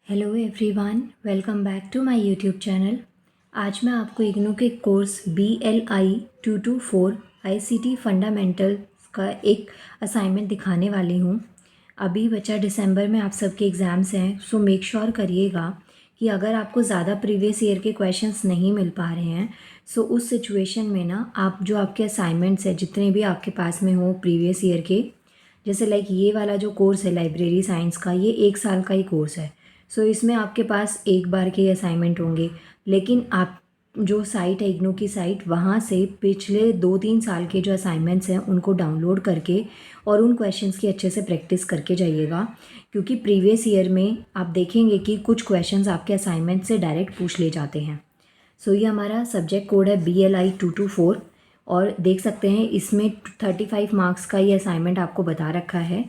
Hello everyone, welcome back to my YouTube channel. आज मैं आपको इग्नू के कोर्स BLI 224 ICT फंडामेंटल्स का एक असाइनमेंट दिखाने वाली हूँ। अभी बचा दिसंबर में आप सबके एग्ज़ाम्स हैं, सो मेक श्योर करिएगा कि अगर आपको ज़्यादा प्रीवियस ईयर के क्वेश्चंस नहीं मिल पा रहे हैं, सो उस सिचुएशन में ना आप जो आपके असाइनमेंट्स हैं जितने भी आपके पास में हो प्रीवियस ईयर के, जैसे लाइक ये वाला जो कोर्स है लाइब्रेरी साइंस का, ये 1 साल का ही कोर्स है। सो इसमें आपके पास एक बार के असाइनमेंट होंगे, लेकिन आप जो साइट है इग्नू की साइट, वहाँ से पिछले 2-3 साल के जो असाइनमेंट्स हैं उनको डाउनलोड करके और उन क्वेश्चंस की अच्छे से प्रैक्टिस करके जाइएगा, क्योंकि प्रीवियस ईयर में आप देखेंगे कि कुछ क्वेश्चंस आपके असाइनमेंट से डायरेक्ट पूछ ले जाते हैं। सो ये हमारा सब्जेक्ट कोड है BLI 224 और देख सकते हैं इसमें 35 मार्क्स का ये असाइनमेंट आपको बता रखा है।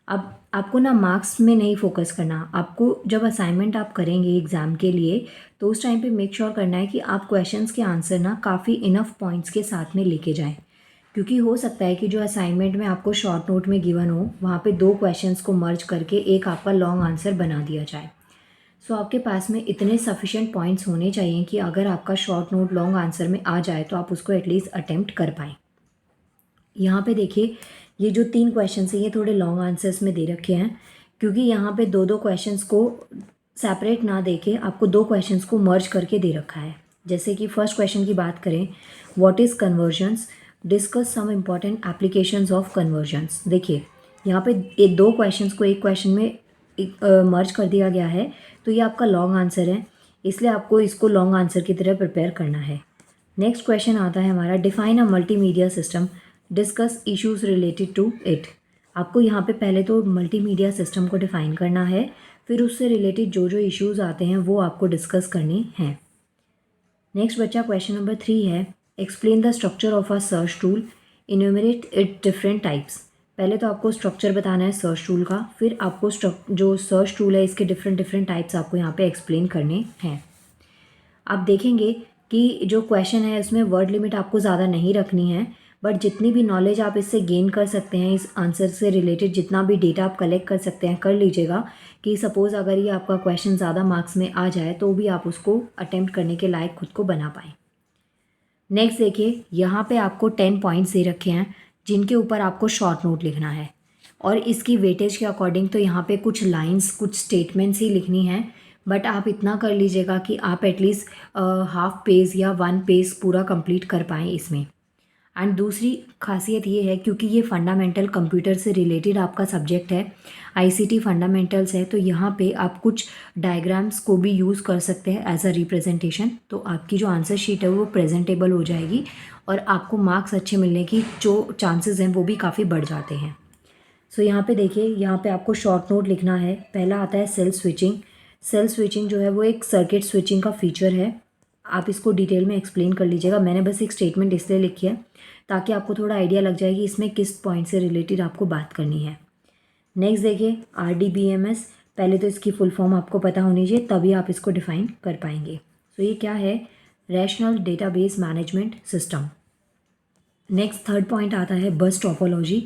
अब आपको ना मार्क्स में नहीं फोकस करना, आपको जब असाइनमेंट आप करेंगे एग्ज़ाम के लिए तो उस टाइम पे मेक श्योर करना है कि आप क्वेश्चंस के आंसर ना काफ़ी इनफ पॉइंट्स के साथ में लेके जाएं, क्योंकि हो सकता है कि जो असाइनमेंट में आपको शॉर्ट नोट में गिवन हो वहाँ पे 2 क्वेश्चंस को मर्ज करके एक आपका लॉन्ग आंसर बना दिया जाए। सो आपके पास में इतने सफिशेंट पॉइंट्स होने चाहिए कि अगर आपका शॉर्ट नोट लॉन्ग आंसर में आ जाए तो आप उसको एटलीस्ट अटेम्प्ट कर पाएँ। यहाँ पे देखिए, ये जो 3 क्वेश्चंस हैं ये थोड़े लॉन्ग आंसर्स में दे रखे हैं, क्योंकि यहाँ पे 2-2 क्वेश्चंस को सेपरेट ना देके आपको 2 क्वेश्चंस को मर्ज करके दे रखा है। जैसे कि फर्स्ट क्वेश्चन की बात करें, what is convergence, discuss some important applications of convergence. देखिए यहाँ पे ये 2 क्वेश्चंस को एक क्वेश्चन में मर्ज कर दिया गया है, तो ये आपका लॉन्ग आंसर है, इसलिए आपको इसको लॉन्ग आंसर की तरह प्रिपेयर करना है। नेक्स्ट क्वेश्चन आता है हमारा, define a multimedia system, discuss issues related to it. आपको यहाँ पे पहले तो मल्टीमीडिया सिस्टम को डिफाइन करना है, फिर उससे रिलेटेड जो जो इश्यूज आते हैं वो आपको डिस्कस करने हैं। नेक्स्ट बच्चा क्वेश्चन नंबर 3 है, explain the structure of a search tool, enumerate it different types. पहले तो आपको स्ट्रक्चर बताना है सर्च टूल का, फिर आपको जो सर्च टूल है इसके डिफरेंट डिफरेंट टाइप्स आपको यहाँ पे एक्सप्लेन करने हैं। आप देखेंगे कि जो क्वेश्चन है उसमें वर्ड लिमिट आपको ज़्यादा नहीं रखनी है, बट जितनी भी नॉलेज आप इससे गेन कर सकते हैं, इस आंसर से रिलेटेड जितना भी डेटा आप कलेक्ट कर सकते हैं कर लीजिएगा, कि सपोज़ अगर ये आपका क्वेश्चन ज़्यादा मार्क्स में आ जाए तो भी आप उसको अटेम्प्ट करने के लायक खुद को बना पाएँ। नेक्स्ट देखिए, यहाँ पे आपको 10 पॉइंट्स दे रखे हैं जिनके ऊपर आपको शॉर्ट नोट लिखना है, और इसकी वेटेज के अकॉर्डिंग तो यहाँ पे कुछ लाइंस कुछ स्टेटमेंट्स ही लिखनी है, बट आप इतना कर लीजिएगा कि आप एटलीस्ट हाफ पेज या 1 पेज पूरा कंप्लीट कर पाएँ इसमें। एंड दूसरी खासियत ये है, क्योंकि ये फंडामेंटल कंप्यूटर से रिलेटेड आपका सब्जेक्ट है, ICT फंडामेंटल्स है, तो यहाँ पे आप कुछ डायग्राम्स को भी यूज़ कर सकते हैं एज अ रिप्रेजेंटेशन, तो आपकी जो आंसर शीट है वो प्रेजेंटेबल हो जाएगी और आपको मार्क्स अच्छे मिलने की जो चांसेस हैं वो भी काफ़ी बढ़ जाते हैं। सो यहाँ पे देखिए, यहाँ पे आपको शॉर्ट नोट लिखना है। पहला आता है सेल स्विचिंग। सेल स्विचिंग जो है वो एक सर्किट स्विचिंग का फीचर है, आप इसको डिटेल में एक्सप्लेन कर लीजिएगा। मैंने बस एक स्टेटमेंट इसलिए लिखी है ताकि आपको थोड़ा आइडिया लग जाए कि इसमें किस पॉइंट से रिलेटेड आपको बात करनी है। नेक्स्ट देखिए, RDBMS। पहले तो इसकी फुल फॉर्म आपको पता होनी चाहिए, तभी आप इसको डिफाइन कर पाएंगे। तो ये क्या है, rational database management system. Next third point आता है बस टोपोलॉजी।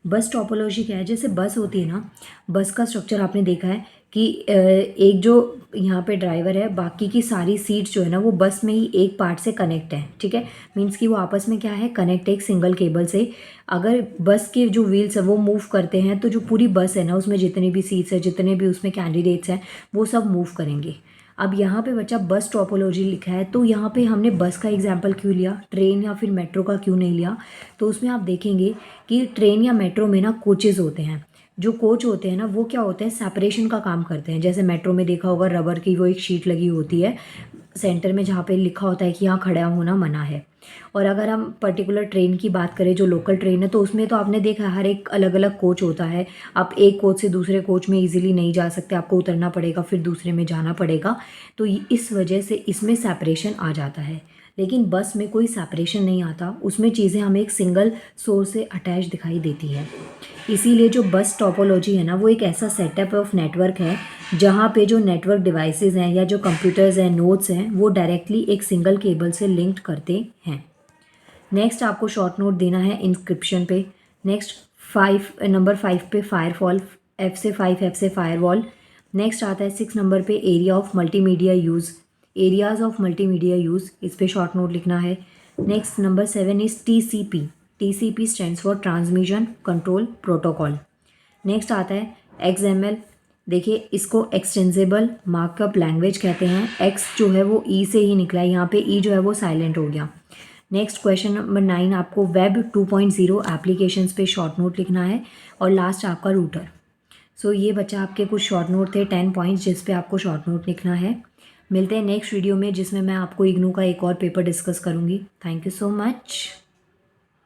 बस टोपोलॉजी क्या है, जैसे बस होती है ना, बस का स्ट्रक्चर आपने देखा है कि एक जो यहाँ पे ड्राइवर है, बाकी की सारी सीट्स जो है ना वो बस में ही एक पार्ट से कनेक्ट है, ठीक है। मीन्स कि वो आपस में क्या है, कनेक्ट है एक सिंगल केबल से। अगर बस के जो व्हील्स है वो मूव करते हैं तो जो पूरी बस है ना उसमें जितने भी सीट्स है, जितने भी उसमें कैंडिडेट्स हैं, वो सब मूव करेंगे। अब यहाँ पे बच्चा बस टोपोलॉजी लिखा है, तो यहाँ पे हमने बस का एग्जाम्पल क्यों लिया, ट्रेन या फिर मेट्रो का क्यों नहीं लिया। तो उसमें आप देखेंगे कि ट्रेन या मेट्रो में ना कोचेज़ होते हैं। जो कोच होते हैं ना वो क्या होते हैं, सेपरेशन का काम करते हैं। जैसे मेट्रो में देखा होगा रबर की वो एक शीट लगी होती है सेंटर में, जहाँ पे लिखा होता है कि यहाँ खड़ा होना मना है। और अगर हम पर्टिकुलर ट्रेन की बात करें जो लोकल ट्रेन है, तो उसमें तो आपने देखा हर एक अलग अलग कोच होता है। आप एक कोच से दूसरे कोच में इजीली नहीं जा सकते, आपको उतरना पड़ेगा फिर दूसरे में जाना पड़ेगा। तो इस वजह से इसमें सेपरेशन आ जाता है। लेकिन बस में कोई सेपरेशन नहीं आता, उसमें चीज़ें हमें एक सिंगल सोर्स से अटैच दिखाई देती है। इसीलिए जो बस टोपोलॉजी है ना वो एक ऐसा सेटअप ऑफ नेटवर्क है जहाँ पे जो नेटवर्क डिवाइसेस हैं या जो कंप्यूटर्स हैं, नोड्स हैं, वो डायरेक्टली एक सिंगल केबल से लिंक्ड करते हैं। नेक्स्ट आपको शॉर्ट नोट देना है इंस्क्रिप्शन पे। नेक्स्ट नंबर 5 पे फायरवॉल, F से 5 F से फायरवॉल। नेक्स्ट आता है 6 नंबर पे area of multimedia use, areas of multimedia use, इस पे शॉर्ट नोट लिखना है। Next number 7 is TCP, TCP stands for transmission control protocol. Next आता है XML, देखिए इसको एक्सटेंसिबल मार्कअप लैंग्वेज कहते हैं। एक्स जो है वो ई से ही निकला है, यहाँ पे ई जो है वो साइलेंट हो गया। नेक्स्ट क्वेश्चन नंबर 9 आपको वेब 2.0 एप्लीकेशंस पे शॉर्ट नोट लिखना है और लास्ट आपका रूटर। सो ये बच्चा आपके कुछ शॉर्ट नोट थे 10 पॉइंट्स जिस पे आपको शॉर्ट नोट लिखना है। मिलते हैं नेक्स्ट वीडियो में जिसमें मैं आपको इग्नू का एक और पेपर डिस्कस करूँगी। Thank you so much.